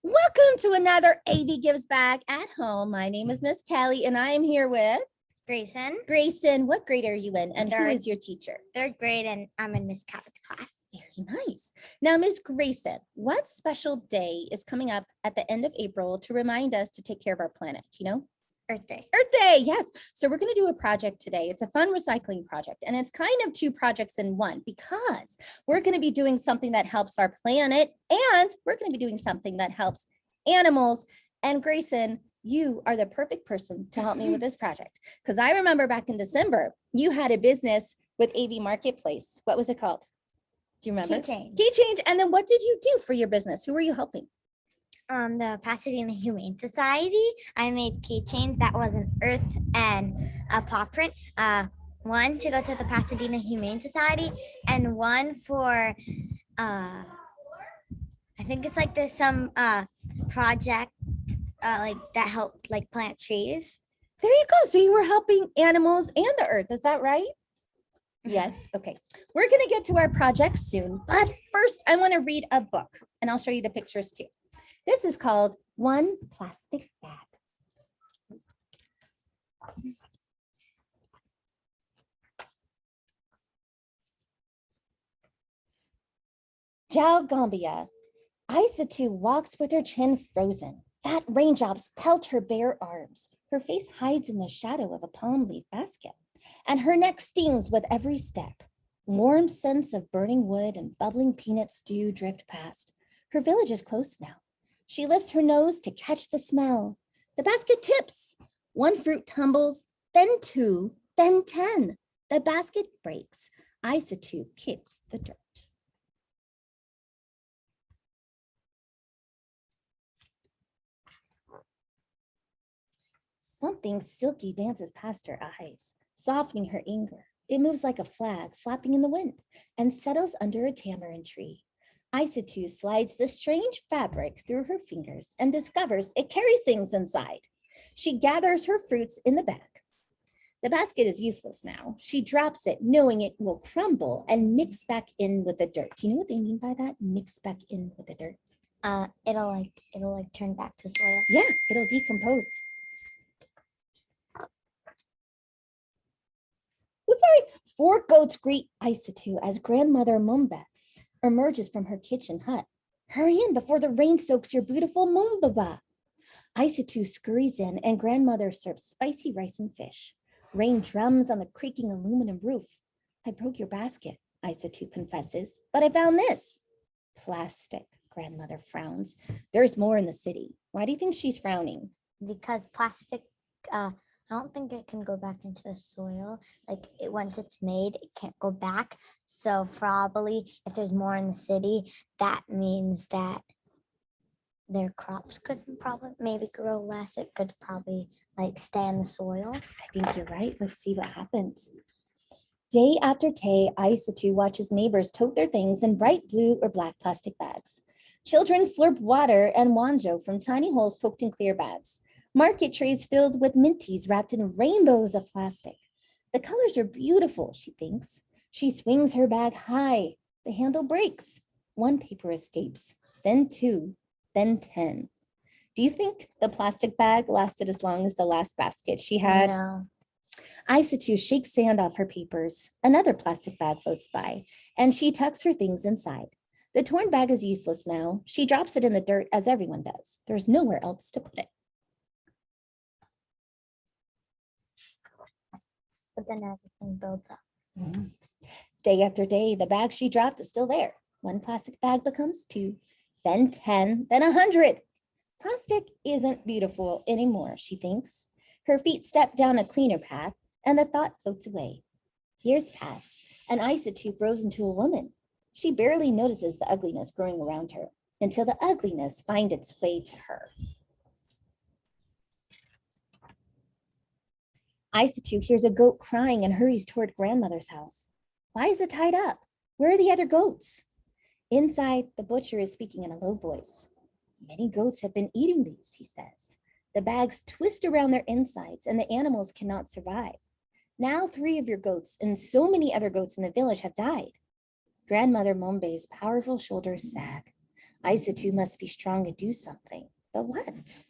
Welcome to another AV Gives Back at Home. My name is Miss Kelly and I am here with Grayson, Grayson. What grade are you in and who Third. is your teacher? third grade, and I'm in Miss Cabot's class. Very nice. Now, Miss Grayson, what special day is coming up at the end of April to remind us to take care of our planet? Do you know? Earth Day. Earth Day, yes. So we're going to do a project today. It's a fun recycling project, and it's kind of two projects in one because we're going to be doing something that helps our planet, and we're going to be doing something that helps animals. And Grayson, you are the perfect person to help me with this project because I remember back in December, you had a business with AV Marketplace. What was it called? Do you remember? Key change. Key Change. And then what did you do for your business? Who were you helping? The Pasadena Humane Society. I made keychains that was an earth and a paw print. One to go to the Pasadena Humane Society, and one for I think it's like there's some project like that helped like plant trees. There you go. So you were helping animals and the earth. Is that right? Yes. Okay. We're going to get to our project soon. But first, I want to read a book and I'll show you the pictures too. This is called One Plastic Bag. Jao Gambia. Isatu walks with her chin frozen. Fat raindrops pelt her bare arms. Her face hides in the shadow of a palm leaf basket, and her neck stings with every step. Warm scents of burning wood and bubbling peanut stew drift past. Her village is close now. She lifts her nose to catch the smell. The basket tips. One fruit tumbles, then two, then 10. The basket breaks. Isatu kicks the dirt. Something silky dances past her eyes, softening her anger. It moves like a flag flapping in the wind and settles under a tamarind tree. Isatu slides the strange fabric through her fingers and discovers it carries things inside. She gathers her fruits in the bag. The basket is useless now. She drops it, knowing it will crumble and mix back in with the dirt. Do you know what they mean by that? Mix back in with the dirt. It'll turn back to soil. Yeah, it'll decompose. Oh, sorry. 4 goats greet Isatu as grandmother Mumba emerges from her kitchen hut. Hurry in before the rain soaks your beautiful Mumbaba. Isatu scurries in and grandmother serves spicy rice and fish. Rain drums on the creaking aluminum roof. I broke your basket, Isatu confesses, but I found this. Plastic, grandmother frowns. There's more in the city. Why do you think she's frowning? Because plastic, I don't think it can go back into the soil. Like once it's made, it can't go back. So probably if there's more in the city, that means that their crops could probably maybe grow less. It could probably like stay in the soil. I think you're right. Let's see what happens. Day after day, Isatu watches neighbors tote their things in bright blue or black plastic bags. Children slurp water and wanjo from tiny holes poked in clear bags. Market trays filled with minties wrapped in rainbows of plastic. The colors are beautiful, she thinks. She swings her bag high. The handle breaks. 1 paper escapes, then 2, then 10. Do you think the plastic bag lasted as long as the last basket she had? No. Isatu shakes sand off her papers. Another plastic bag floats by, and she tucks her things inside. The torn bag is useless now. She drops it in the dirt as everyone does. There's nowhere else to put it. But then everything builds up. Day after day, the bag she dropped is still there. 1 plastic bag becomes 2, then 10, then 100. Plastic isn't beautiful anymore, she thinks. Her feet step down a cleaner path, and the thought floats away. Years pass, and Isatu grows into a woman. She barely notices the ugliness growing around her until the ugliness finds its way to her. Isatu hears a goat crying and hurries toward grandmother's house. Why is it tied up? Where are the other goats? Inside, the butcher is speaking in a low voice. Many goats have been eating these, he says. The bags twist around their insides and the animals cannot survive. Now 3 of your goats and so many other goats in the village have died. Grandmother Mombe's powerful shoulders sag. Isatu must be strong to do something. But what?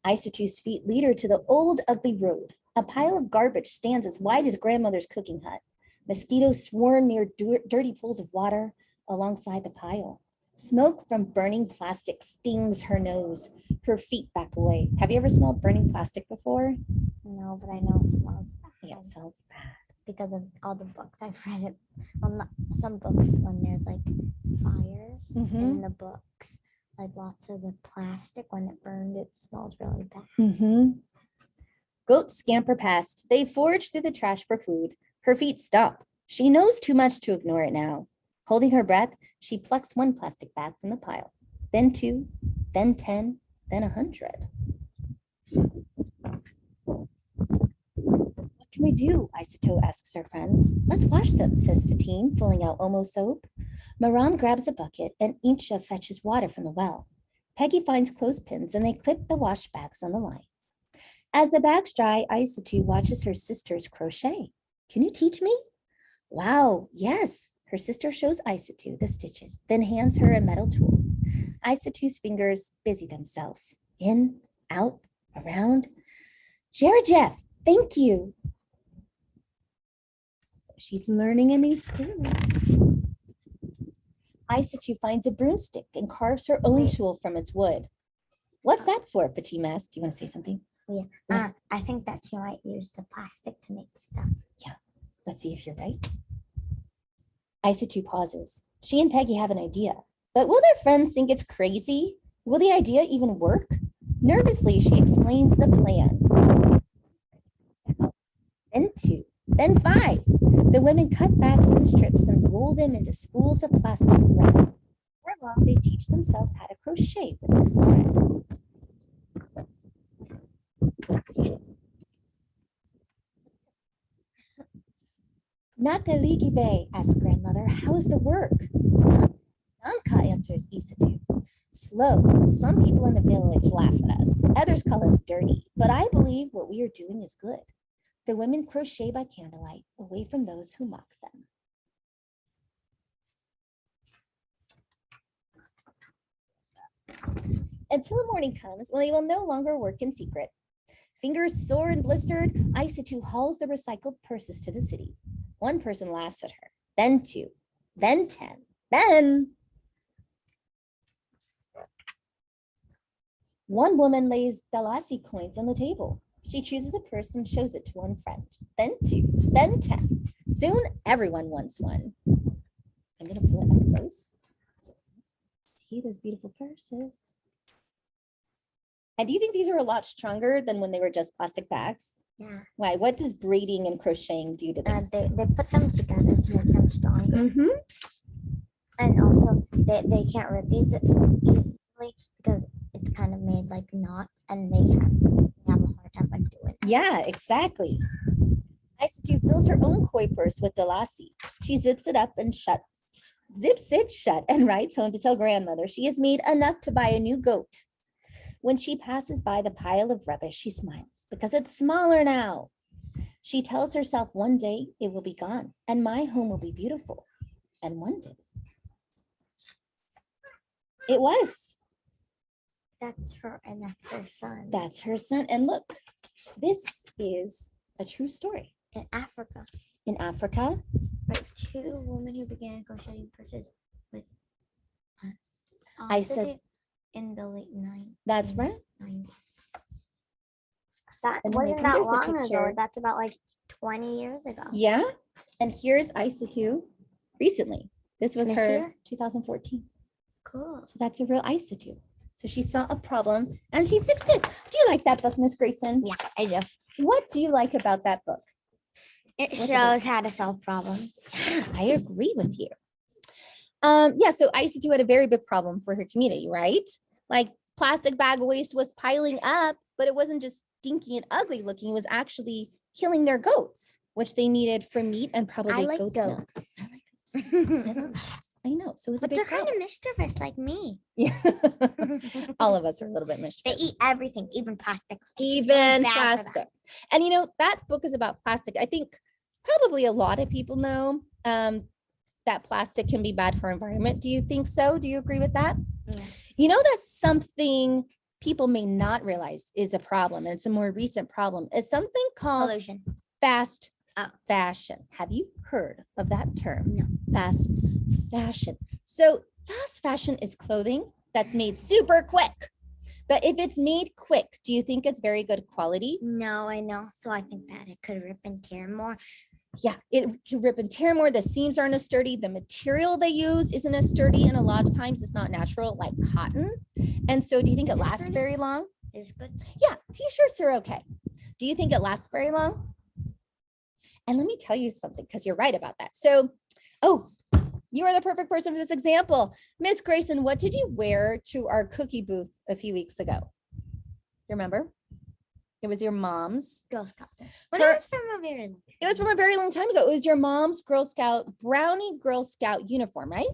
Isatu's feet lead her to the old, ugly road. A pile of garbage stands as wide as grandmother's cooking hut. Mosquitoes swarm near dirty pools of water alongside the pile. Smoke from burning plastic stings her nose. Her feet back away. Have you ever smelled burning plastic before? No, but I know it smells bad. Yeah, it smells bad. Because of all the books I've read it. Well, not some books when there's like fires in the books, like lots of the plastic when it burned, it smells really bad. Goats scamper past. They forage through the trash for food. Her feet stop. She knows too much to ignore it now. Holding her breath, she plucks one plastic bag from the pile, then 2, then 10, then 100. What can we do? Isato asks her friends. Let's wash them, says Fatine, pulling out Omo soap. Maram grabs a bucket and Incha fetches water from the well. Peggy finds clothespins and they clip the wash bags on the line. As the bags dry, Isato watches her sisters crochet. Can you teach me? Wow, yes. Her sister shows Isato the stitches, then hands her a metal tool. Isato's fingers busy themselves. In, out, around. Jeff, thank you. She's learning a new skill. Isato finds a broomstick and carves her own tool from its wood. What's that for, Petit Mas? Do you want to say something? Yeah. I think that she might use the plastic to make stuff. Yeah. Let's see if you're right. Isato pauses. She and Peggy have an idea, but will their friends think it's crazy? Will the idea even work? Nervously, she explains the plan. Then 2, then 5. The women cut bags into strips and roll them into spools of plastic thread. Before long, they teach themselves how to crochet with this thread. Nakalikibe, asks grandmother, how is the work? Nanka, answers Isato. Slow. Some people in the village laugh at us. Others call us dirty, but I believe what we are doing is good. The women crochet by candlelight, away from those who mock them. Until the morning comes when they will no longer work in secret. Fingers sore and blistered, Isato hauls the recycled purses to the city. One person laughs at her, then 2, then 10, then... One woman lays Dalasi coins on the table. She chooses a purse and shows it to one friend, then 2, then 10. Soon, everyone wants one. I'm gonna pull it up close. See those beautiful purses. And do you think these are a lot stronger than when they were just plastic bags? Yeah. Why? What does braiding and crocheting do to this? They put them together to make them stronger. And also, they can't rip easily because it's kind of made like knots, and they have a hard time like doing it. Yeah, exactly. Isato fills her own koi purse with Dalasi. She zips it shut and rides home to tell grandmother she has made enough to buy a new goat. When she passes by the pile of rubbish, she smiles because it's smaller now. She tells herself one day it will be gone and my home will be beautiful. And one day, it was. That's her, and that's her son. That's her son. And look, this is a true story. In Africa. In Africa. Right, 2 women who began crocheting purses with us. I said in the late 90s. That's right. 90s. That And wasn't maybe that there's a long ago. picture. That's about like 20 years ago. Yeah. And here's Isato recently. This was This her year? 2014. Cool. So that's a real Isato. So she saw a problem and she fixed it. Do you like that book, Miss Grayson? Yeah, I do. What do you like about that book? It What's shows how to solve problems. Yeah, I agree with you. Yeah, so Isato had a very big problem for her community, right? Like plastic bag waste was piling up, but it wasn't just stinky and ugly looking. It was actually killing their goats, which they needed for meat and probably I like goat's milk. goats. I like goats. I love dogs. I know. So it was a But big they're kind problem. of mischievous like me. Yeah. All of us are a little bit They mischievous. eat everything, even plastic. It's Even really bad for them. plastic. And you know, that book is about plastic. I think probably a lot of people know that plastic can be bad for environment. Do you think so? Do you agree with that? Yeah. You know, that's something people may not realize is a problem, and it's a more recent problem, is something called Pollution. fast Oh. fashion. Have you heard of that term? No. Fast fashion. So fast fashion is clothing that's made super quick. But if it's made quick, do you think it's very good quality? No, I know. So I think that it could rip and tear more. Yeah, it can rip and tear more. The seams aren't as sturdy. The material they use isn't as sturdy. And a lot of times it's not natural, like cotton. And so do you think it lasts sturdy? very long? It's good. Yeah, t-shirts are okay. Do you think it lasts very long? And let me tell you something, because you're right about that. So, oh, you are the perfect person for this example. Miss Grayson, what did you wear to our cookie booth a few weeks ago? You remember? It was your mom's. Girl Scout. But Her- it was from a very long It was from a very long time ago. It was your mom's Girl Scout, brownie Girl Scout uniform, right?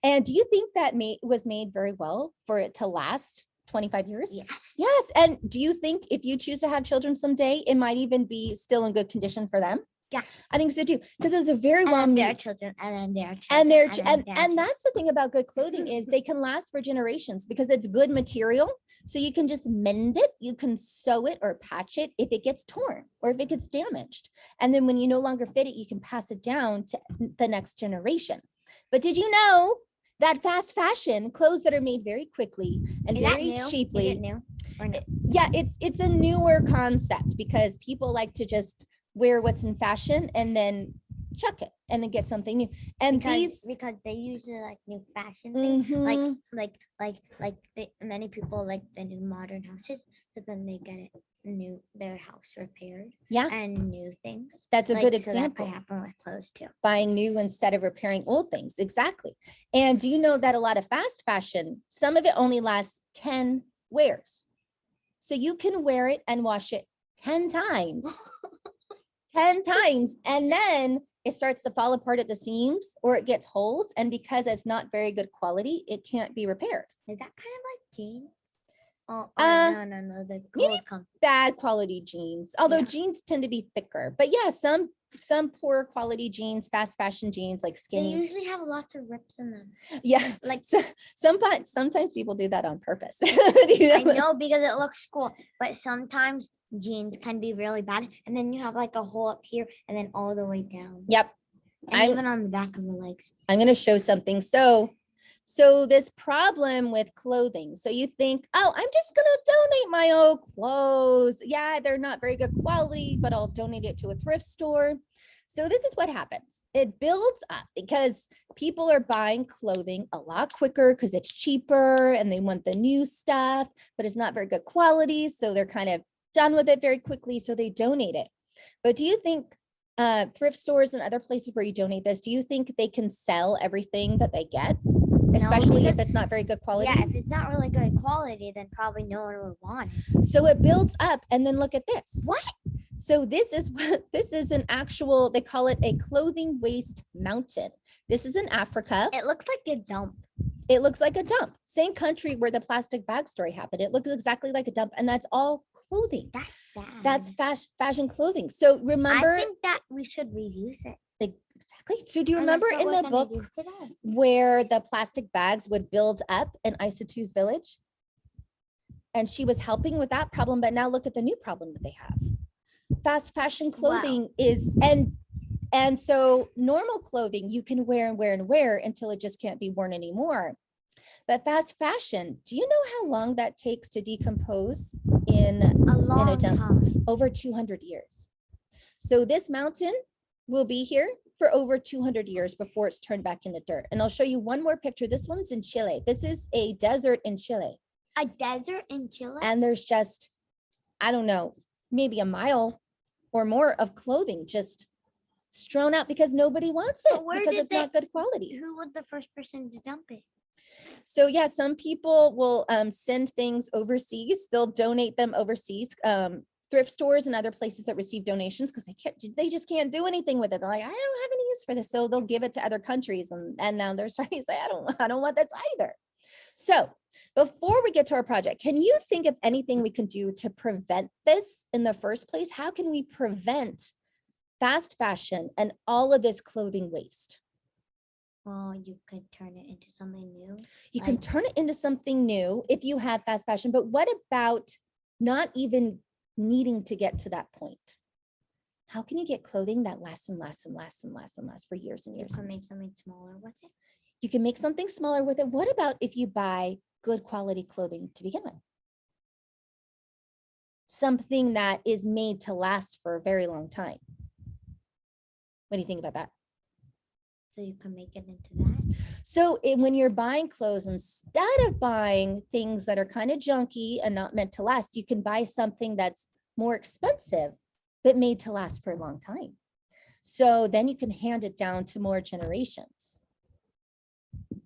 And do you think that was made very well for it to last 25 years? Yes. Yes. And do you think if you choose to have children someday, it might even be still in good condition for them? Yeah. I think so too. Because it was a very well And their made. children, and then their children, And they're then and their and that's the thing about good clothing is they can last for generations because it's good material. So you can just mend it, you can sew it or patch it if it gets torn or if it gets damaged. And then when you no longer fit it, you can pass it down to the next generation. But did you know that fast fashion clothes that are made very quickly and Is that very new? Is cheaply? it new or no? Yeah, it's a newer concept because people like to just wear what's in fashion and then chuck it and then get something new. And because they usually like new fashion things, Mhm. many people like the new modern houses, but then they get it new their house repaired Yeah, and new things. that's a Like, good so that example. could happen with clothes too. Buying new instead of repairing old things. Exactly. And do you know that a lot of fast fashion, some of it only lasts 10 wears. So you can wear it and wash it 10 times. 10 times. And then it starts to fall apart at the seams or it gets holes. And because it's not very good quality, it can't be repaired. Is that kind of like jeans? Oh, no. The maybe clothes come. Bad quality jeans, although Yeah. jeans tend to be thicker. But yeah, some poor quality jeans, fast fashion jeans, like They skinny. usually have lots of rips in them. Yeah, Like so sometimes people do that on purpose. Do you I know? know because it looks cool, but sometimes jeans can be really bad, and then you have like a hole up here and then all the way down, Yep. and I'm- even on the back of the legs. I'm going to show something. So this problem with clothing. So you think, oh, I'm just going to donate my old clothes. Yeah, they're not very good quality, but I'll donate it to a thrift store. So this is what happens. It builds up because people are buying clothing a lot quicker because it's cheaper and they want the new stuff, but it's not very good quality. So they're kind of done with it very quickly. So they donate it. But do you think thrift stores and other places where you donate this, do you think they can sell everything that they get? Especially if because- it's not very good quality? Yeah, if it's not really good quality, then probably no one would want it. So it builds up and then look at this. What? So this is an actual, they call it a clothing waste mountain. This is in Africa. It looks like a dump. It looks like a dump. Same country where the plastic bag story happened. It looks exactly like a dump and that's all clothing. That's sad. That's fashion clothing. So remember. I think that we should reuse it. Exactly. So do you And that's remember what in we're the gonna book do today. where the plastic bags would build up in Isatu's village? And she was helping with that problem, but now look at the new problem that they have. Fast fashion clothing is, and so normal clothing you can wear and wear and wear until it just can't be worn anymore. But fast fashion, do you know how long that takes to decompose in A long dump? time. Over 200 years. So this mountain will be here for over 200 years before it's turned back into dirt. And I'll show you one more picture. This one's in Chile. This is a desert in Chile. A desert in Chile? And there's just, I don't know, maybe a mile or more of clothing just strewn out because nobody wants it But where because did it's not good quality. Who was the first person to dump it? So yeah, some people will send things overseas. They'll donate them overseas. Thrift stores and other places that receive donations because they just can't do anything with it. They're like, I don't have any use for this. So they'll give it to other countries. And now they're starting to say, I don't want this either. So before we get to our project, can you think of anything we can do to prevent this in the first place? How can we prevent fast fashion and all of this clothing waste? Well, you could turn it into something new. You can Like- turn it into something new if you have fast fashion, but what about not even needing to get to that point? How can you get clothing that lasts and lasts and lasts and lasts and lasts for years and You years? can make something smaller with it. You can make something smaller with it. What about if you buy good quality clothing to begin with? Something that is made to last for a very long time. What do you think about that? So you can make it into that. So when you're buying clothes, instead of buying things that are kind of junky and not meant to last, you can buy something that's more expensive, but made to last for a long time. So then you can hand it down to more generations.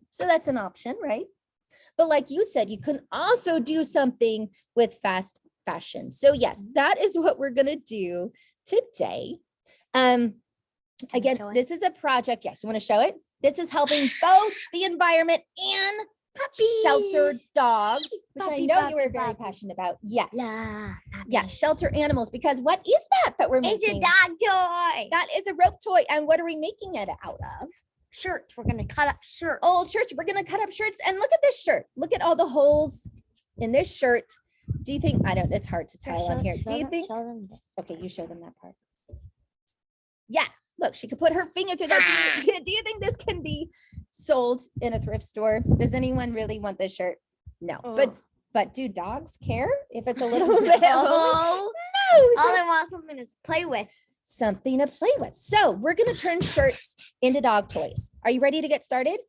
So that's an option, right? But like you said, you can also do something with fast fashion. So yes, that is what we're gonna do today. Can I Again, show it? this is a project. Yeah, you want to show it? This is helping both the environment and shelter Puppies. dogs, which I Puppy, know you were puppy, very puppy. passionate about. Yes. Yeah. Yeah, shelter animals, because what is that we're It's making? a dog toy. That is a rope toy. And what are we making it out of? Shirts. We're gonna cut up shirts. Old shirts. We're going to cut up shirts. And look at this shirt. Look at all the holes in this shirt. Do you think, I don't, it's hard to tell on here. Do you think? Show them this. Okay, you show them that part. Yeah, look, she could put her finger through that. Do you think this can be sold in a thrift store? Does anyone really want this shirt? No, but do dogs care if it's a little bit? No. No, All I want something to play with. something to play with. So we're gonna turn shirts into dog toys. Are you ready to get started?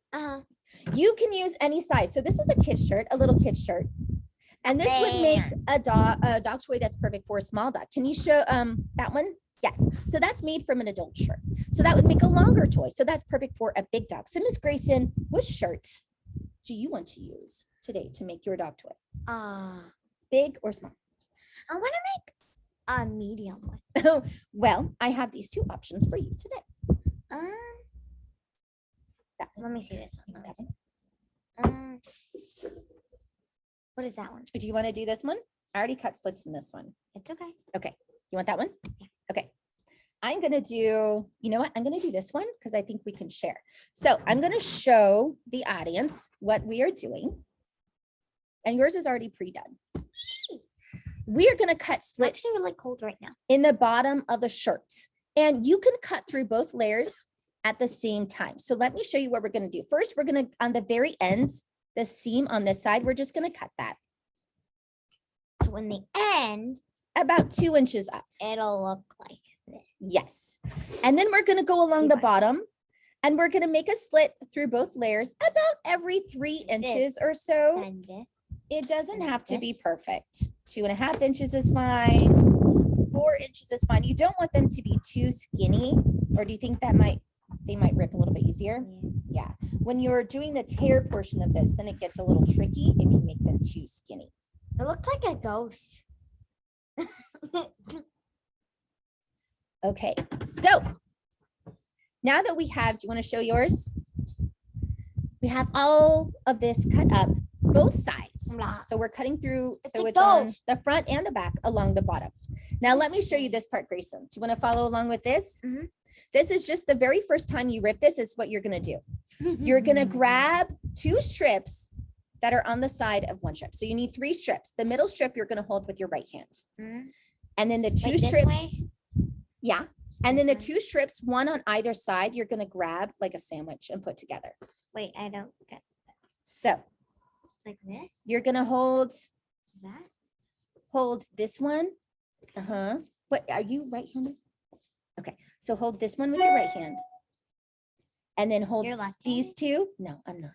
You can use any size. So this is a kid shirt, a little kid shirt. And this would make a dog toy that's perfect for a small dog. Can you show that one? Yes. So that's made from an adult shirt. So that would make a longer toy. So that's perfect for a big dog. So Miss Grayson, which shirt do you want to use today to make your dog toy? Big or small? I want to make a medium one. Well, I have these two options for you today. That Let me see this one. that Let me one. see. What is that one? Do you want to do this one? I already cut slits in this one. It's okay. Okay. You want that one? Yeah. Okay. I'm going to do, you know what? I'm going to do this one because I think we can share. So I'm going to show the audience what we are doing. And yours is already pre-done. We are going to cut It's slits actually really cold right now. in the bottom of the shirt. And you can cut through both layers at the same time. So let me show you what we're going to do. First, we're going to, on the very end, the seam on this side, we're just going to cut that So in the end, about 2 inches up. it'll look like this. Yes. And then we're going to go along the Keep on. bottom and we're going to make a slit through both layers about every 3 inches or so. And this. It doesn't and have to be this. perfect. 2.5 inches is fine. 4 inches is fine. You don't want them to be too skinny, or do you think that they might rip a little bit easier? Yeah. When you're doing the tear portion of this, then it gets a little tricky if you make them too skinny. It looks like a ghost. Okay, so now that we have, do you want to show yours? We have all of this cut up both sides. Blah. So we're cutting through, It's so a it's on ghost. the front and the back along the bottom. Now let me show you this part, Grayson. Do you want to follow along with this? Mhm. This is just the very first time you rip this is what you're going to do. You're going to grab 2 strips that are on the side of one strip. So you need 3 strips. The middle strip you're going to hold with your right hand. Mhm. And then the 2 Like this strips. Yeah. And then the Okay. 2 strips, one on either side, you're going to grab like a sandwich and put together. Wait, I don't get. So It's like this. you're going to hold That. this one. Uh-huh. What, are you right-handed? Okay. So hold this one with your right hand. And then hold Your left. these 2. No, I'm not.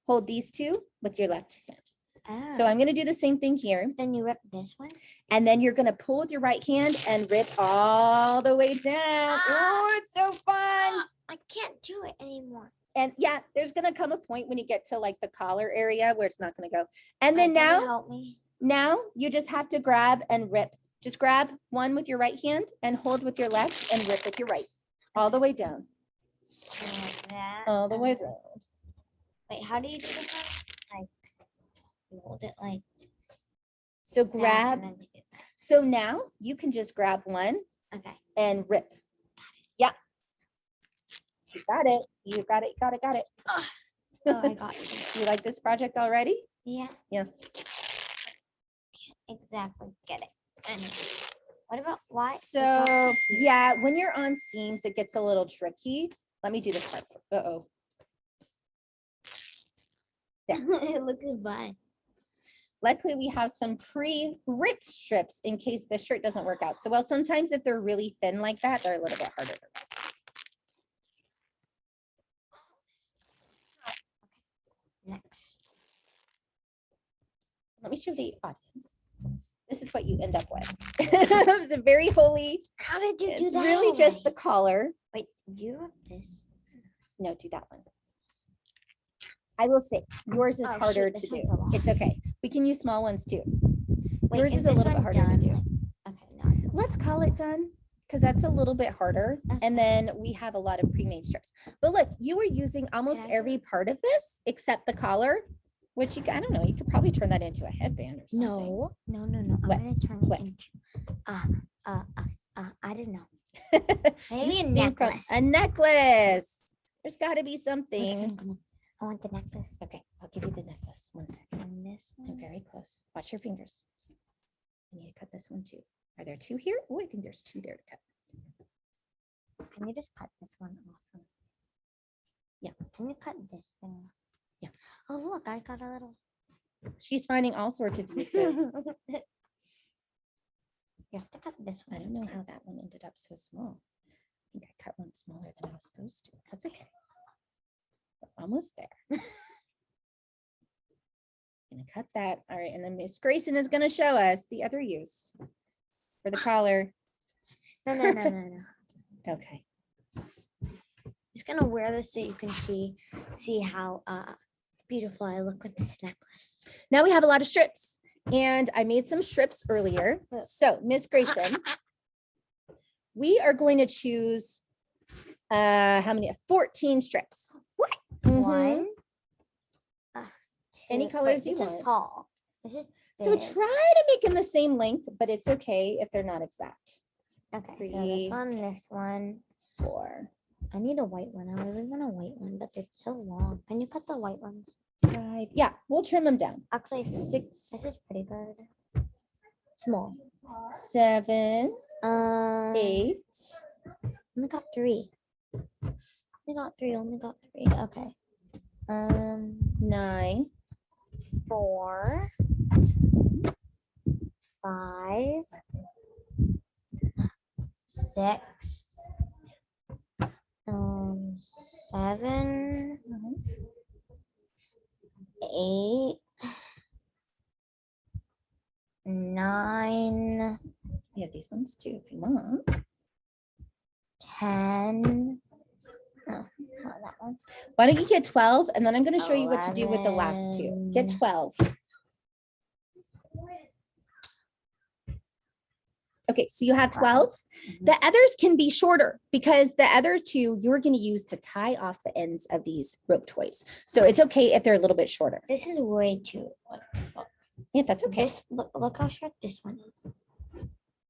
Hold these 2 with your left hand. hand? So I'm going to do the same thing here. Then you rip this one. And then you're going to pull with your right hand and rip all the way down. Oh, it's so fun. I can't do it anymore. And yeah, there's going to come a point when you get to like the collar area where it's not going to go. And then now, help me. now you just have to grab and rip. Just grab one with your right hand and hold with your left and rip with your right. All the way down. Like that. All the and way then- down. Wait, how do you do this one? Like, you hold it like So that, grab. and then do that. So now you can just grab one Okay. and rip. Yeah. You got it. You got it. Got it. Got it. Oh, I got you. You like this project already? Yeah. Yeah. Can't exactly get it. And what about why? So yeah, when you're on seams, it gets a little tricky. Let me do this part. Uh-oh. It looks fun. Luckily, we have some pre-ripped strips in case the shirt doesn't work out. So, well, sometimes if they're really thin like that, they're a little bit harder. Next. Let me show the audience. This is what you end up with. It's a very holy. How did you do It's that? really just the collar. Wait, you have this? No, do that one. I will say yours is Oh, harder shoot, to this do. one fell off. It's okay. We can use small ones too. Wait, Yours is a this little bit one harder to do. done? Okay, no. Let's call it done because that's a little bit harder. And then we have a lot of pre-made strips. But look, you were using almost I- every part of this except the collar, which you, I don't know, you could probably turn that into a headband or something. No. What? I'm gonna turn it What? into I don't know. You Maybe a think of- necklace. A necklace. There's got to be Which something. one? Come on. I want the necklace. Okay, I'll give you the necklace. 1 second. And this I'm one. very close. Watch your fingers. I need to cut this one too. Are there 2 here? Oh, I think there's 2 there to cut. Can you just cut this one off? Yeah. Can you cut this thing off? Yeah. Oh look, I got a little. She's finding all sorts of uses. You have to cut this I one. don't know too. how that one ended up so small. I think I cut one smaller than I was supposed to. That's okay. We're almost there. Gonna cut that. All right, and then Miss Grayson is gonna show us the other use for the collar. No. Okay. Just gonna wear this so you can see how beautiful I look with this necklace. Now we have a lot of strips, and I made some strips earlier. So Miss Grayson, we are going to choose how many? 14 strips. What? Mhm. One. Any two- colors wait, you this want. is tall. This is So big. try to make them the same length, but it's okay if they're not exact. Okay, so 3, this one. 4, I need a white one. I really want a white one, but they're so long. Can you cut the white ones? 5. Yeah, we'll trim them down. Actually, 6, this is pretty good. Small. 7, 8, Only got 3. Only got three. Okay. 9, 4, 5, 6, 7, 8, 9, we have these ones too if you want. 10. No, not that one. Why don't you get 12 and then I'm going to show you what to do with the last 2. Get 11. 12. Okay, so you have 12. Mhm. The others can be shorter because the other 2 you're going to use to tie off the ends of these rope toys. So it's okay if they're a little bit shorter. This is way too. Yeah, that's okay. This look how short this one is.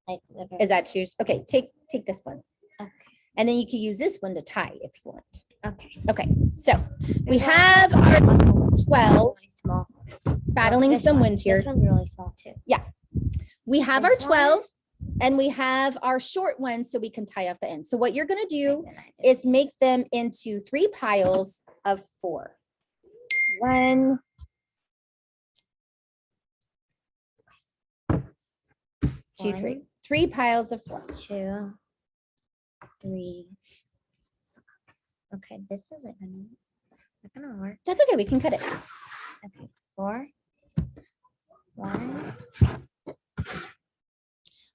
Like literally. Is that too? Okay, take this one. Okay. And then you can use this one to tie if you want. Okay. Okay, so we There's one have our 12 really small. battling This some one- wind here. This one's really small too. We have our This one 12 and we have our short ones so we can tie off the end. So what you're going to do And then I just- is make them into 3 piles of 4. 1, 2, 3. One. 3 piles of 4. 2, 3. Okay, this isn't gonna work. That's okay. We can cut it. Okay, 4. 1.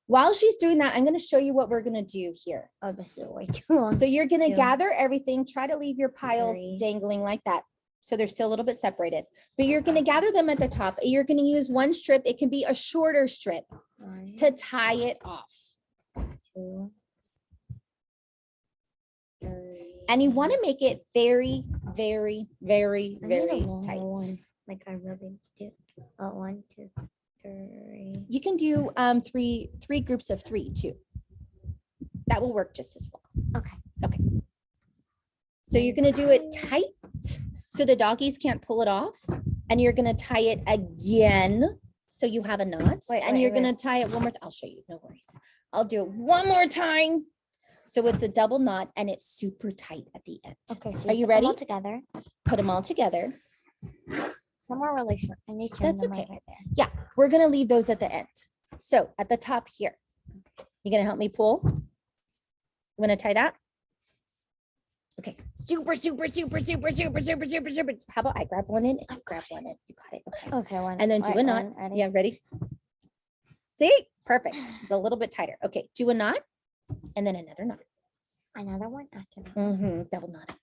While she's doing that, I'm going to show you what we're going to do here. Oh, this is way too long. So you're going to 2, gather everything, try to leave your piles 3. dangling like that. So they're still a little bit separated, but you're going to gather them at the top. You're going to use one strip. It can be a shorter strip 1, to tie it off. 2, 3. And you want to make it very, very, very, I need a very longer tight. one, like I really do. 1, 2, 3. You can do three groups of 3 too. That will work just as well. Okay. So you're gonna do it tight so the doggies can't pull it off. And you're gonna tie it again so you have a knot. And you're gonna tie it one more. I'll show you, no worries. I'll do it one more time. So it's a double knot and it's super tight at the end. Okay. So Are you put them all ready? together. Put them all together. Some are really short. I need to That's them okay. right there. Yeah, we're gonna leave those at the end. So at the top here, you gonna help me pull? You wanna tie that? Okay, super. How about I grab one in and you grab one in? You got it, okay. Okay. One. And then do a knot. Ready? Yeah, ready? See, perfect. It's a little bit tighter. Okay, do a knot and then another knot. Another one after that. Double knot.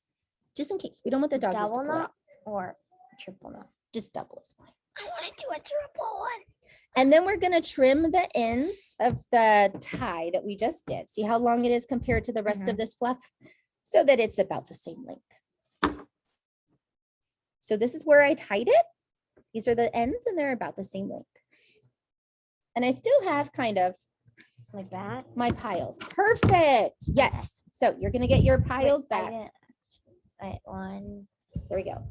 Just in case. We don't want the doggies to Double pull out. knot or triple knot. Just double is fine. I want to do a triple one. And then we're gonna trim the ends of the tie that we just did. See how long it is compared to the rest of this fluff? So that it's about the same length. So this is where I tied it. These are the ends and they're about the same length. And I still have kind of Like that. my piles. Perfect. Yes. So you're gonna get your piles Wait, back. Wait, one. There we go.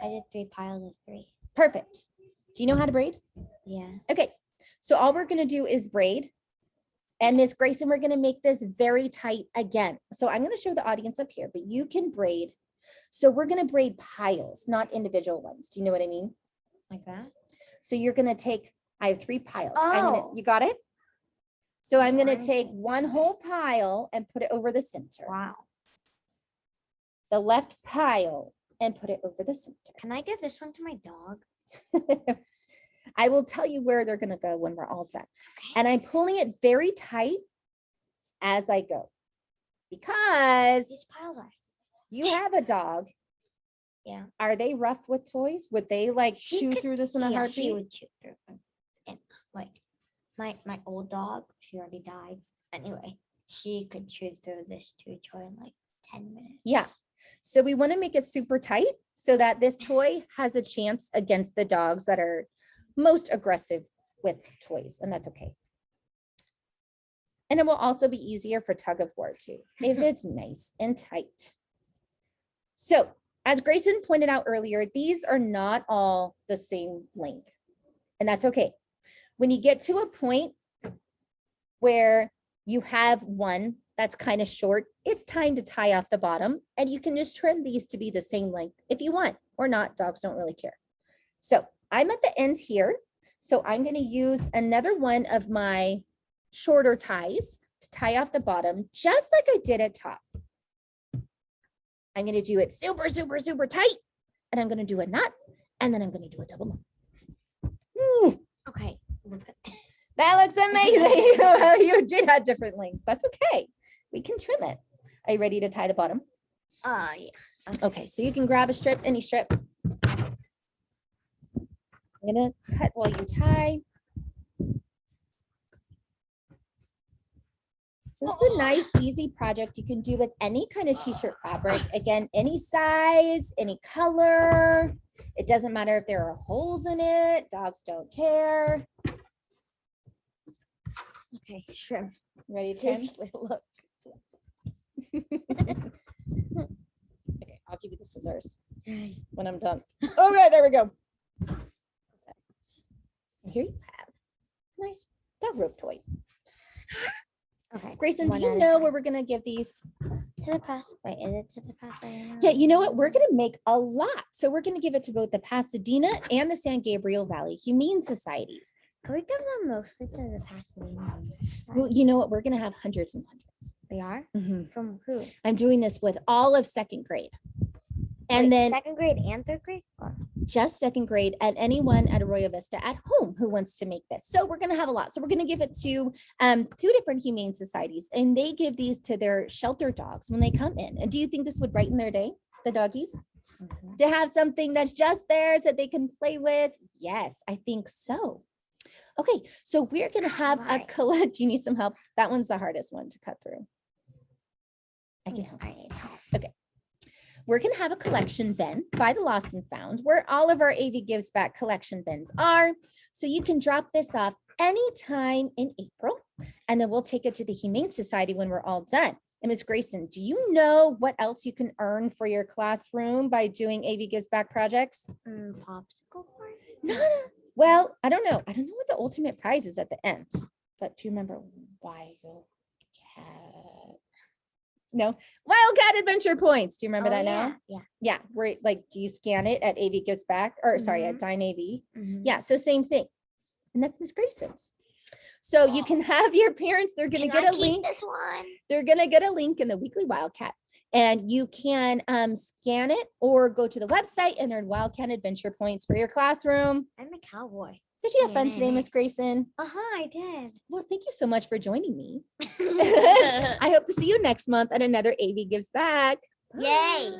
I did 3 piles of 3. Perfect. Do you know how to braid? Yeah. Okay. So all we're gonna do is braid. And Miss Grayson, we're gonna make this very tight again. So I'm gonna show the audience up here, but you can braid. So we're gonna braid piles, not individual ones. Do you know what I mean? Like that. So you're gonna take, I have 3 piles. Oh. You got it? So I'm gonna One, take two, one whole pile and put it over the center. Wow. The left pile and put it over the center. Can I give this one to my dog? I will tell you where they're gonna go when we're all done. And I'm pulling it very tight as I go. Because These piles are. you have a dog. Yeah. Are they rough with toys? Would they like She chew could- through this in a Yeah, she heartbeat? would chew through them. And like my old dog, she already died. Anyway, she could chew through this chew toy in like 10 minutes. Yeah. So we want to make it super tight so that this toy has a chance against the dogs that are most aggressive with toys, and that's okay. And it will also be easier for tug of war too, if it's nice and tight. So as Grayson pointed out earlier, these are not all the same length, and that's okay. When you get to a point where you have one that's kind of short, it's time to tie off the bottom, and you can just trim these to be the same length if you want or not. Dogs don't really care. So I'm at the end here. So I'm going to use another one of my shorter ties to tie off the bottom, just like I did at top. I'm going to do it super tight, and I'm going to do a knot, and then I'm going to do a double knot. Ooh, Okay, look at this. that looks amazing. Well, you did have different lengths. That's okay. We can trim it. Are you ready to tie the bottom? Yeah. Okay, so you can grab a strip, any strip. I'm gonna cut while you tie. So this is a nice, easy project you can do with any kind of t-shirt fabric. Again, any size, any color. It doesn't matter if there are holes in it. Dogs don't care. Okay, sure. Ready to trim? Seriously, look. Okay, I'll give you the scissors when I'm done. Okay, there we go. And here you have a nice dog rope toy. Okay. Grayson, do one you at a know time. where we're gonna give these? To the past. Wait, is it to the past? Yeah, you know what? We're gonna make a lot. So we're gonna give it to both the Pasadena and the San Gabriel Valley Humane Societies. Can we give them mostly to the Pasadena? Well, you know what? We're gonna have hundreds and hundreds. We are? Mhm. From who? I'm doing this with all of second grade. And Wait, then second grade and third grade? Or- just second grade and anyone at Arroyo Vista at home who wants to make this. So we're going to have a lot. So we're going to give it to 2 different humane societies, and they give these to their shelter dogs when they come in. And do you think this would brighten their day, the doggies, to have something that's just theirs that they can play with? Yes, I think so. Okay, so we're going to have a Right. collect. Do you need some help? That one's the hardest one to cut through. I can help. I need help. We're going to have a collection bin by the Lost and Found, where all of our AV Gives Back collection bins are. So you can drop this off anytime in April, and then we'll take it to the Humane Society when we're all done. And Ms. Grayson, do you know what else you can earn for your classroom by doing AV Gives Back projects? Popsicle corn? No. Well, I don't know. I don't know what the ultimate prize is at the end, but do you remember Wildcat? No, Wildcat Adventure Points. Do you remember that now? Yeah. Yeah, where like, do you scan it at AV Gives Back, or sorry, at Dine AV? Yeah, so same thing. And that's Miss Grayson's. So you can have your parents, they're gonna get a link. This one. They're gonna get a link in the weekly Wildcat. And you can scan it or go to the website and earn Wildcat Adventure Points for your classroom. I'm a cowboy. Did you have fun today, Miss Grayson? I did. Well, thank you so much for joining me. I hope to see you next month at another AV Gives Back. Yay.